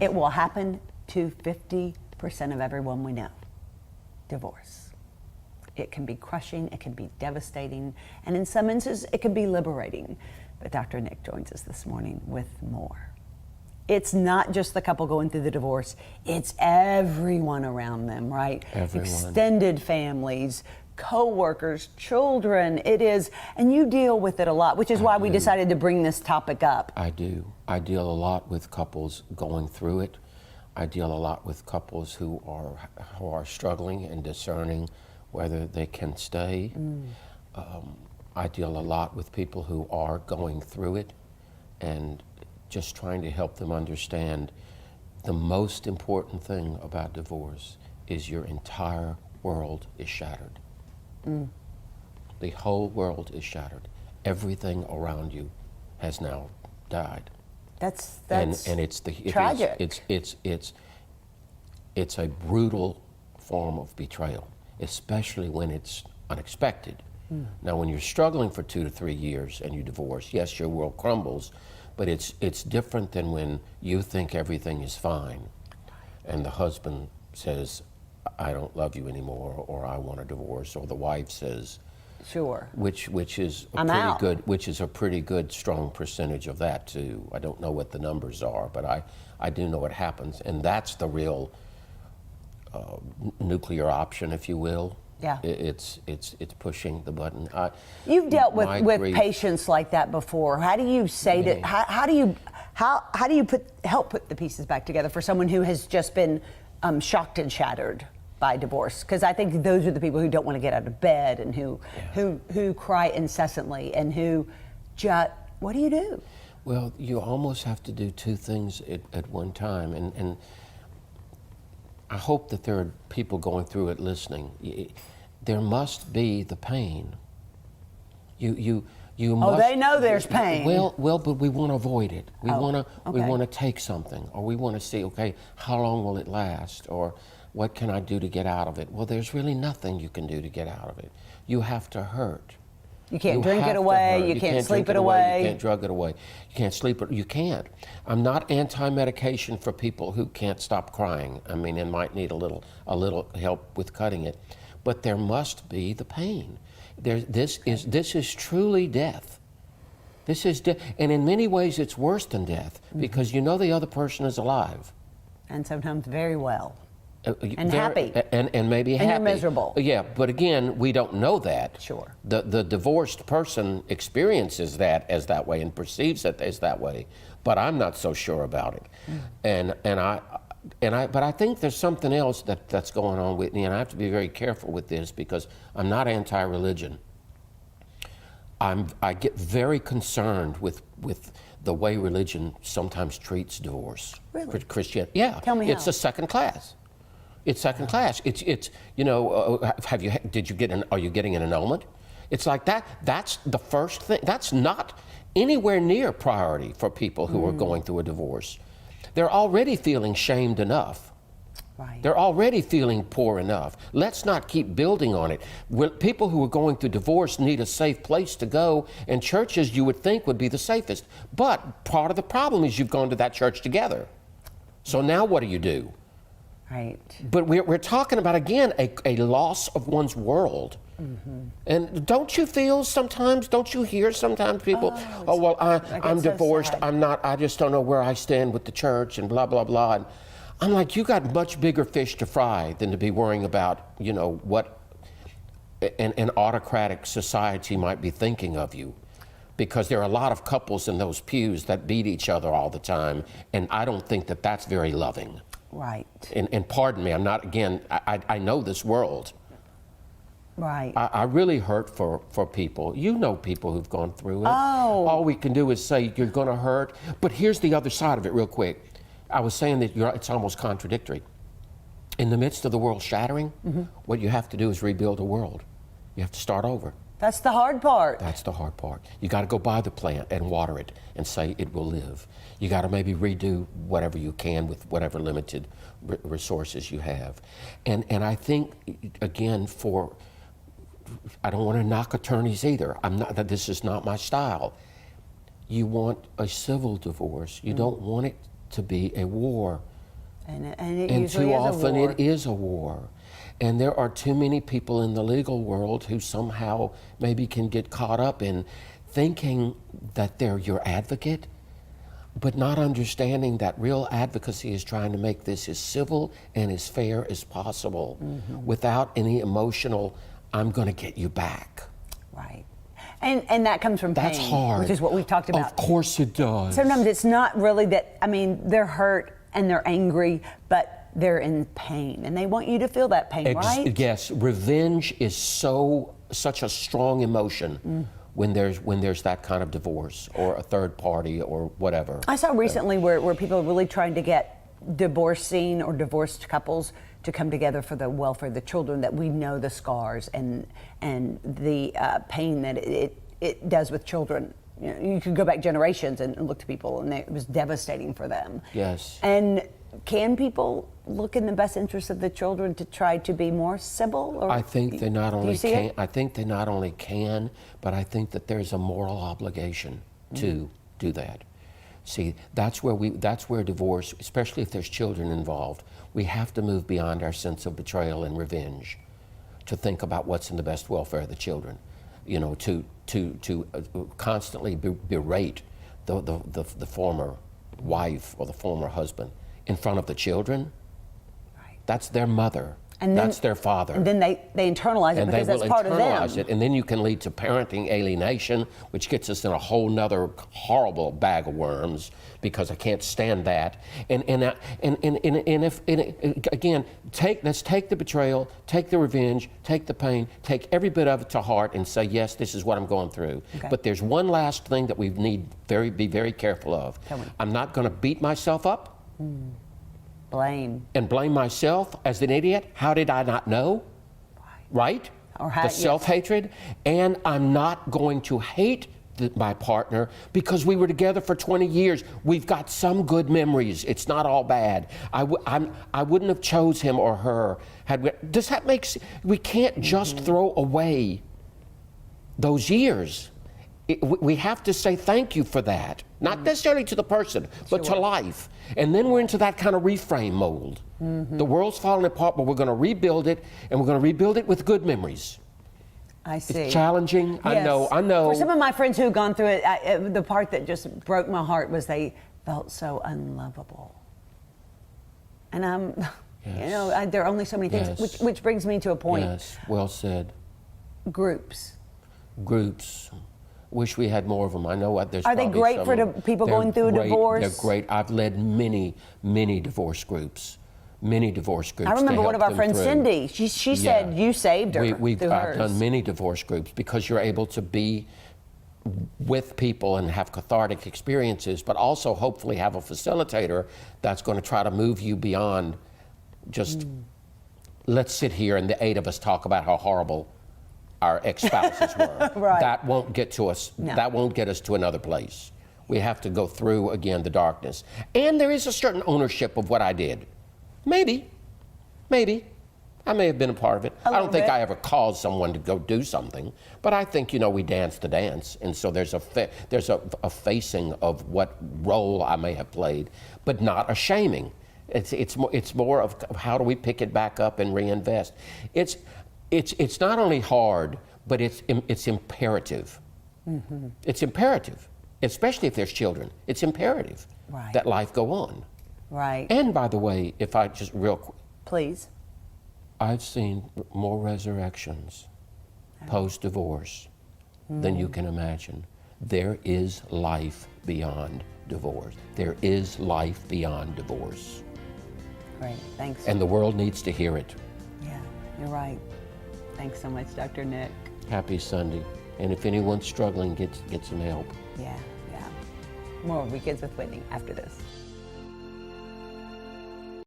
It will happen to 50% of everyone we know. Divorce. It can be crushing, it can be devastating, and in some instances, it can be liberating. But Dr. Nick joins us this morning with more. It's not just the couple going through the divorce, it's everyone around them, right? Everyone. Extended families, co-workers, children, it is, and you deal with it a lot, which is why we decided to bring this topic up. I do. I deal a lot with couples going through it. I deal a lot with couples who are struggling and discerning whether they can stay. I deal a lot with people who are going through it and just trying to help them understand the most important thing about divorce is your entire world is shattered. The whole world is shattered. Everything around you has now died. That's and it's tragic. It's a brutal form of betrayal, especially when it's unexpected. Now, when you're struggling for 2 to 3 years and you divorce, yes, your world crumbles, but it's different than when you think everything is fine, and the husband says, "I don't love you anymore," or "I want a divorce," or the wife says, sure, which is a I'm pretty out. good, which is a pretty good strong percentage of that too. I don't know what the numbers are, but I do know what happens, and that's the real nuclear option, if you will. Yeah. It's pushing the button. You've dealt with grief, patients like that before. How do you say that? How do you help put the pieces back together for someone who has just been shocked and shattered by divorce? Because I think those are the people who don't want to get out of bed and who cry incessantly and who just, what do you do? Well, you almost have to do two things at one time, and I hope that there are people going through it listening. There must be the pain. You must. They know there's pain. Well, but we want to avoid it. We want okay. to take something, or we want to see, okay, how long will it last, or what can I do to get out of it? Well, there's really nothing you can do to get out of it. You have to hurt. You can't drink it away. You can't sleep it away. You can't drug it away. You can't sleep it. You can't. I'm not anti-medication for people who can't stop crying. I mean, it might need a little help with cutting it, but there must be the pain. This is truly death. This is death, and in many ways, it's worse than death because you know the other person is alive, and sometimes very well. And happy. And maybe and happy. You're miserable. Yeah, but again, we don't know that. Sure. The divorced person experiences that as that way and perceives it as that way, but I'm not so sure about it. But I think there's something else that's going on, Whitney, and I have to be very careful with this because I'm not anti-religion. I get very concerned with the way religion sometimes treats divorce. Really? Christianity. Yeah. Tell me it's how. a second class. It's second class. It's you know, are you getting an annulment? It's like that. That's the first thing. That's not anywhere near priority for people who are going through a divorce. They're already feeling shamed enough. Right. They're already feeling poor enough. Let's not keep building on it. People who are going through divorce need a safe place to go, and churches you would think would be the safest. But part of the problem is you've gone to that church together. So now what do you do? Right. But we're talking about, again, a loss of one's world. And don't you feel sometimes, don't you hear sometimes people, I'm divorced, so I just don't know where I stand with the church and blah, blah, blah. And I'm like, you got much bigger fish to fry than to be worrying about, you know, what an autocratic society might be thinking of you. Because there are a lot of couples in those pews that beat each other all the time, and I don't think that that's very loving. Right. And pardon me, I'm not, again, I know this world. Right. I really hurt for people. You know people who've gone through it. Oh. All we can do is say, you're going to hurt. But here's the other side of it real quick. I was saying that it's almost contradictory. In the midst of the world shattering, what you have to do is rebuild a world. You have to start over. That's the hard part. That's the hard part. You got to go buy the plant and water it and say it will live. You got to maybe redo whatever you can with whatever limited resources you have. And I think, again, I don't want to knock attorneys either. This is not my style. You want a civil divorce. You don't want it to be a war And it And usually too is often a war. it is a war. And there are too many people in the legal world who somehow maybe can get caught up in thinking that they're your advocate, but not understanding that real advocacy is trying to make this as civil and as fair as possible without any emotional, I'm going to get you back. Right. And that comes from pain. That's hard. Which is what we've talked about. Of course it does. Sometimes it's not really that, I mean, they're hurt and they're angry, but they're in pain and they want you to feel that pain, right? Yes, revenge is such a strong emotion when there's that kind of divorce or a third party or whatever. I saw recently where people are really trying to get divorcing or divorced couples to come together for the welfare of the children, that we know the scars and the pain that it does with children. You know, you could go back generations and look to people, and it was devastating for them. Yes. And can people look in the best interest of the children to try to be more civil? Or I think they not only see can. it? I think they not only can, but I think that there's a moral obligation to do that. See, that's where divorce, especially if there's children involved, we have to move beyond our sense of betrayal and revenge to think about what's in the best welfare of the children. You know, to constantly berate the former wife or the former husband in front of the children. Right. That's their mother. And then, that's their father. And then they internalize it And because they will that's part of internalize them. it, and then you can lead to parenting alienation, which gets us in a whole nother horrible bag of worms, because I can't stand that. Again, let's take the betrayal, take the revenge, take the pain, take every bit of it to heart, and say, yes, this is what I'm going through. Okay. But there's one last thing that we need be very careful of. Tell me. I'm not going to beat myself up. Blame. And blame myself as an idiot. How did I not know? Right? Or The self-hatred. And I'm not going to hate my partner because we were together for 20 years. We've got some good memories. It's not all bad. I wouldn't have chose him or her. Does that make sense? We can't just throw away those years. We have to say thank you for that. Not necessarily to the person, but to life. And then we're into that kind of reframe mold. The world's falling apart, but we're going to rebuild it, and we're going to rebuild it with good memories. I see. It's challenging. Yes. I know. For some of my friends who've gone through it, the part that just broke my heart was they felt so unlovable. And you know, there are only so many things, Yes. which brings me to a point. Yes, well said. Groups. Wish we had more of them. I know there's Are they probably great some for of them. people They're going through a great. divorce? They're great. I've led many divorce groups. Many divorce groups. I remember to one of help our them friends, through. Cindy. She said you saved her through I've hers. done many divorce groups because you're able to be with people and have cathartic experiences, but also hopefully have a facilitator that's going to try to move you beyond just let's sit here and the 8 of us talk about how horrible our ex-spouses were. Right. That won't get to us. No. That won't get us to another place. We have to go through again the darkness. And there is a certain ownership of what I did. Maybe. I may have been a part of it. I don't think I ever caused someone to go do something, but I think, you know, we dance the dance, and so there's a facing of what role I may have played, but not a shaming. It's more of how do we pick it back up and reinvest. It's not only hard, but it's imperative. It's imperative, especially if there's children. It's imperative that life go on. Right. And by the way, if I just real quick. Please. I've seen more resurrections post-divorce than you can imagine. There is life beyond divorce. There is life beyond divorce. Great. Thanks. And the world needs to hear it. Yeah, you're right. Thanks so much, Dr. Nick. Happy Sunday. And if anyone's struggling, get some help. Yeah. More Weekends with Whitney after this.